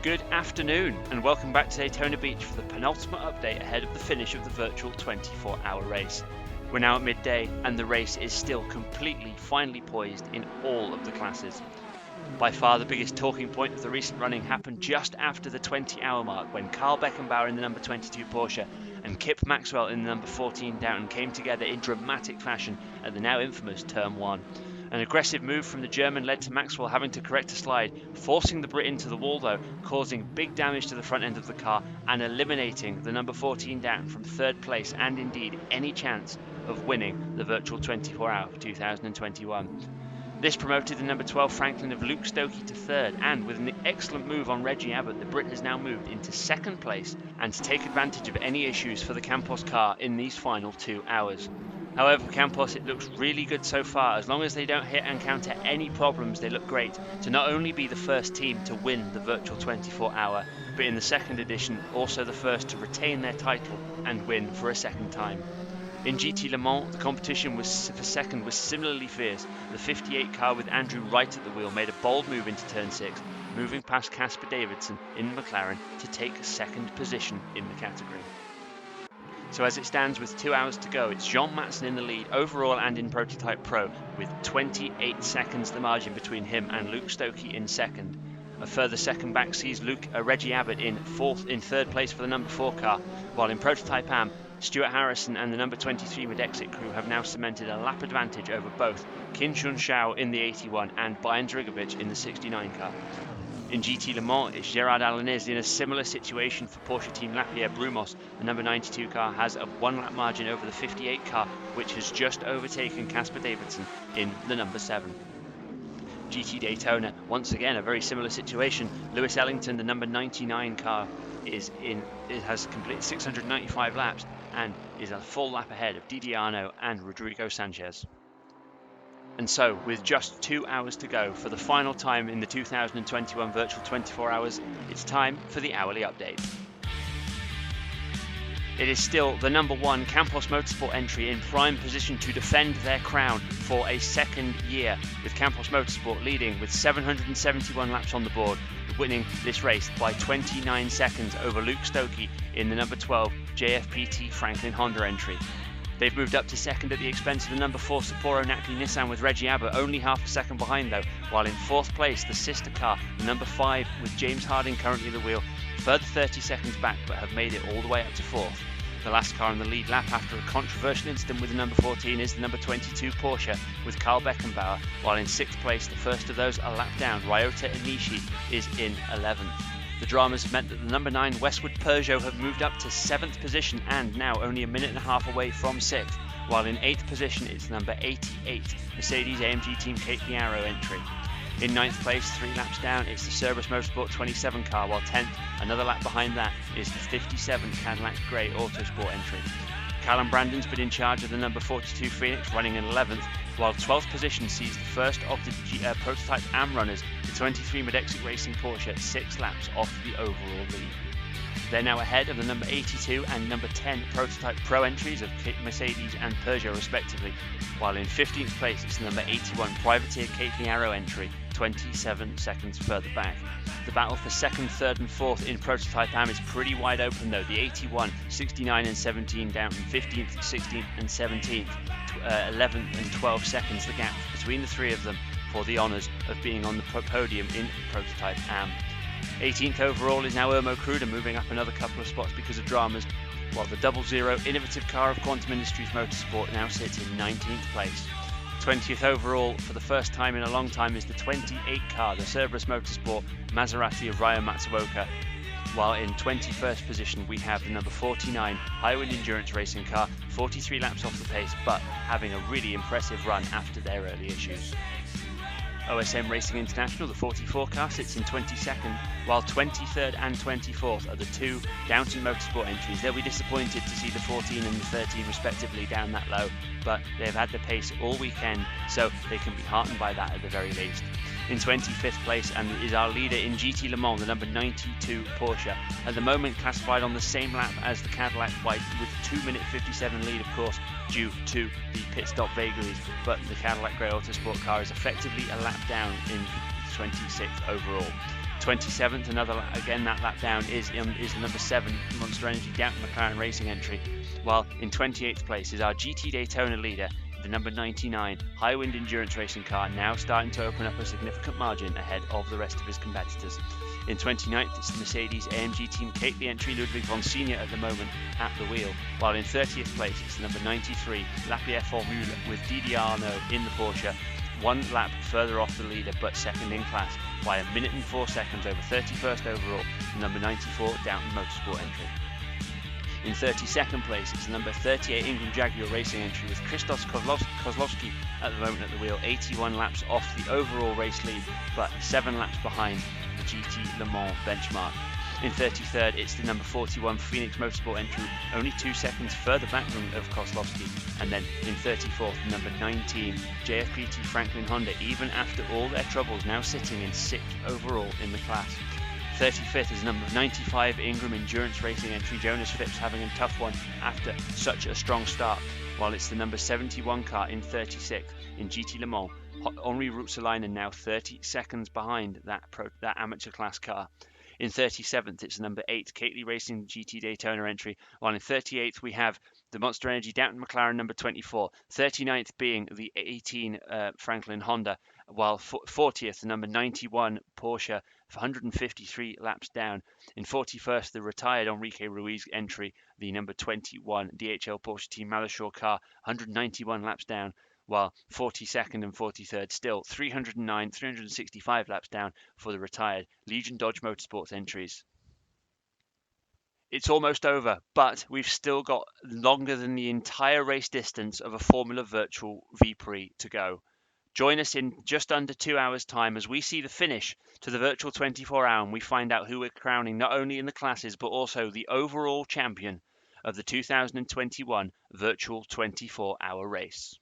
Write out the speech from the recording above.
Good afternoon and welcome back to Daytona Beach for the penultimate update ahead of the finish of the virtual 24-hour race. We're now at midday and the race is still finally poised in all of the classes. By far the biggest talking point of the recent running happened just after the 20-hour mark when Carl Beckenbauer in the number 22 Porsche and Kip Maxwell in the number 14 Daytona came together in dramatic fashion at the now infamous Turn 1. An aggressive move from the German led to Maxwell having to correct a slide, forcing the Brit into the wall though, causing big damage to the front end of the car and eliminating the number 14 Daytona from third place and indeed any chance of winning the virtual 24-hour for 2021. This promoted the number 12 Franklin of Luke Stokey to third, and with an excellent move on Reggie Abbott, the Brit has now moved into second place and to take advantage of any issues for the Campos car in these final 2 hours. However, Campos, it looks really good so far. As long as they don't hit and encounter any problems, they look great to not only be the first team to win the virtual 24-hour, but in the second edition, also the first to retain their title and win for a second time. In GT Le Mans, the competition for second was similarly fierce. The 58 car with Andrew Wright at the wheel made a bold move into turn 6, moving past Casper Davidson in McLaren to take second position in the category. So as it stands with 2 hours to go, it's Jean Matson in the lead overall and in Prototype Pro, with 28 seconds the margin between him and Luke Stokey in second. A further second back sees Reggie Abbott in third place for the number 4 car, while in Prototype Am, Stuart Harrison and the number 23 Medexit crew have now cemented a lap advantage over both Qin Shun Shao in the 81 and Bayern Drigovic in the 69 car. In GT Le Mans, it's Gerard Alanis in a similar situation for Porsche Team Lapierre Brumos. The number 92 car has a 1 lap margin over the 58 car, which has just overtaken Casper Davidson in the number 7. GT Daytona, once again a very similar situation. Lewis Ellington, the number 99 car, has completed 695 laps and is a full lap ahead of Didier Arnaud and Rodrigo Sanchez. And so, with just 2 hours to go for the final time in the 2021 virtual 24 hours, it's time for the hourly update. It is still the number 1 Campos Motorsport entry in prime position to defend their crown for a second year, with Campos Motorsport leading with 771 laps on the board, winning this race by 29 seconds over Luke Stokey in the number 12 JFPT Franklin Honda entry. They've moved up to second at the expense of the number 4 Sapporo Nackley Nissan with Reggie Abbott only half a second behind though, while in fourth place the sister car, the number 5 with James Harding currently at the wheel, further 30 seconds back but have made it all the way up to fourth. The last car on the lead lap after a controversial incident with the number 14 is the number 22 Porsche with Carl Beckenbauer, while in 6th place, the first of those a lap down, Ryota Onishi is in 11th. The dramas have meant that the number 9 Westwood Peugeot have moved up to 7th position and now only a minute and a half away from 6th, while in 8th position it's number 88 Mercedes-AMG Team Cape Liaro entry. In 9th place, 3 laps down, it's the Cerberus Motorsport 27 car, while 10th, another lap behind that, is the 57 Cadillac Grey Autosport entry. Callum Brandon's been in charge of the number 42 Phoenix, running in 11th, while 12th position sees the first of the Prototype Am runners, the 23 Medexit Racing Porsche, 6 laps off the overall lead. They're now ahead of the number 82 and number 10 Prototype Pro entries of Mercedes and Peugeot respectively, while in 15th place it's the number 81 Privateer Cape Liaro entry, 27 seconds further back. The battle for 2nd, 3rd and 4th in Prototype Am is pretty wide open though. The 81, 69 and 17 down from 15th, 16th and 17th, 11th and 12 seconds the gap between the three of them for the honours of being on the podium in Prototype Am. 18th overall is now Irmo Kruder, moving up another couple of spots because of dramas, while the 00 innovative car of Quantum Industries Motorsport now sits in 19th place. 20th overall for the first time in a long time is the 28 car, the Cerberus Motorsport Maserati of Ryo Matsuoka, while in 21st position we have the number 49 Highwind Endurance Racing car, 43 laps off the pace but having a really impressive run after their early issues. OSM Racing International, the 44 car, sits in 22nd, while 23rd and 24th are the 2 Downton Motorsport entries. They'll be disappointed to see the 14 and the 13 respectively down that low, but they've had the pace all weekend, so they can be heartened by that at the very least. In 25th place and is our leader in GT Le Mans, the number 92 Porsche, at the moment classified on the same lap as the Cadillac White with a 2 minute 57 lead, of course, due to the pit stop vagaries, but the Cadillac Grey Autosport car is effectively a lap down in 26th overall. 27th, again that lap down, is the number 7 Monster Energy Daytona McLaren Racing entry, while in 28th place is our GT Daytona leader, the number 99 High Wind Endurance Racing car, now starting to open up a significant margin ahead of the rest of his competitors. In 29th, it's the Mercedes AMG Team Kately entry, Ludwig von Senior at the moment at the wheel, while in 30th place it's the number 93 Lapierre Formule with Didier Arnaud in the Porsche, one lap further off the leader but second in class by 1 minute and 4 seconds over 31st overall, the number 94 Daytona Motorsport entry. In 32nd place, it's the number 38 Ingram Jaguar Racing entry with Christos Kozlowski at the moment at the wheel, 81 laps off the overall race lead, but 7 laps behind the GT Le Mans benchmark. In 33rd, it's the number 41 Phoenix Motorsport entry, only 2 seconds further back of Kozlowski. And then in 34th, the number 19 JFPT Franklin Honda, even after all their troubles, now sitting in 6th overall in the class. 35th is number 95 Ingram Endurance Racing entry, Jonas Phipps having a tough one after such a strong start, while it's the number 71 car in 36th in GT Le Mans, Henri Ruotsalainen, now 30 seconds behind that amateur class car. In 37th, it's the number 8 Kately Racing GT Daytona entry, while in 38th we have the Monster Energy Daytona McLaren number 24, 39th being the 18 Franklin Honda, while 40th, the number 91 Porsche, 153 laps down. In 41st, the retired Enrique Ruiz entry, the number 21 DHL Porsche Team Malachor car, 191 laps down, while 42nd and 43rd still 365 laps down for the retired Legion Dodge Motorsports entries. It's almost over, but we've still got longer than the entire race distance of a Formula Virtual V-Prix to go. Join us in just under 2 hours' time as we see the finish to the Virtual 24-hour and we find out who we're crowning not only in the classes but also the overall champion of the 2021 Virtual 24-hour race.